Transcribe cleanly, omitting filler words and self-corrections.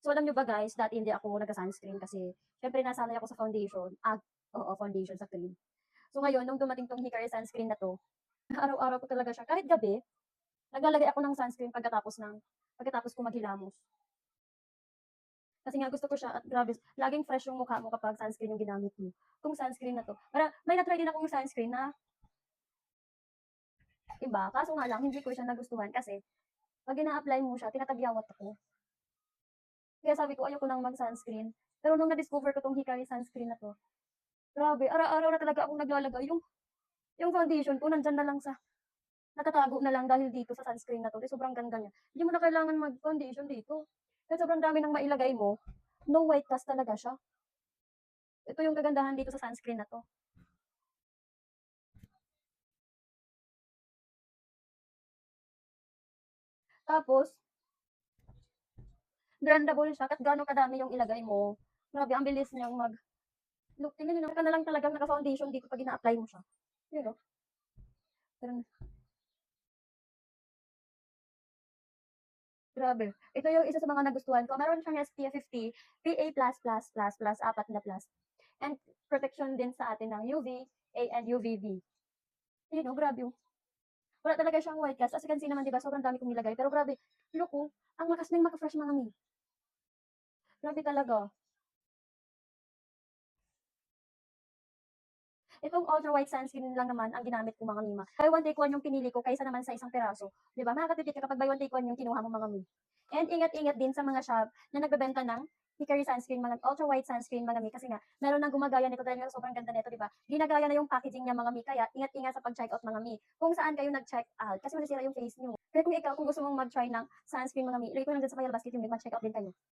So, alam nyo ba guys, dati hindi ako nagka-sunscreen kasi syempre nasanay ako sa foundation. Oo, foundation sa cream. So ngayon, nung dumating tong Hikari sunscreen na 'to, araw-araw ko talaga siya. Kahit gabi, naglalagay ako ng sunscreen pagkatapos ko maghilamos. Kasi nga gusto ko siya at grabe, laging fresh yung mukha mo kapag sunscreen yung ginamit mo. Itong sunscreen na 'to, may na-try din akong sunscreen na iba, kaso nga lang hindi ko siya nagustuhan kasi 'pag ina-apply mo siya, tinatagyawat ako. Kaya sabi ko ayoko nang mag-sunscreen. Pero nung na-discover ko 'tong Hikari sunscreen na 'to, grabe, araw-araw na talaga akong naglalagay. Yung foundation ko nandiyan na lang nakatago na lang dahil dito sa sunscreen na 'to, eh, sobrang ganda niya. Hindi mo na kailangan mag-foundation dito. Kasi sobrang dami ng mailagay mo, no white cast talaga siya. Ito yung kagandahan dito sa sunscreen na 'to. Tapos, blendable siya kahit gaano kadami yung ilagay mo. Grabe, ang bilis niyang look, tingnan niyo, ka na lang talagang naka-foundation dito 'pag ina-apply mo siya. Yun, oh. Pero grabe. Ito yung isa sa mga nagustuhan ko. Meron siyang SPF 50, PA++++, apat na plus. And protection din sa atin ng UVA and UVB. Yun, oh, grabe, oh. Wala talaga siyang white cast. As you can see naman, 'di ba, sobrang dami kong nilagay. Pero grabe, look, oh, ang lakas niyang maka-fresh mga mi. Grabe talaga. Itong ultra white sunscreen lang naman ang ginamit ko mga mima. Buy one take one yung pinili ko kaysa naman sa isang piraso. 'Di ba? Makakatipid ka kapag buy one take one yung kinuha mo mga mi. And ingat-ingat din sa mga shop na nagbebenta ng Hickory sunscreen, mga ultra white sunscreen mga mi, kasi nga meron nang gumagaya nito dahil nga sobrang ganda nito, 'di ba? Ginagaya na yung packaging niya mga mi, kaya ingat-ingat sa pag-check out mga mi. Kung saan kayo nag-check out kasi masisira yung face niyo. Kaya kung ikaw, kung gusto mong mag-try ng sunscreen mga mi, ilagay ko lang dyan sa file basket yung link, mag-check out din kayo.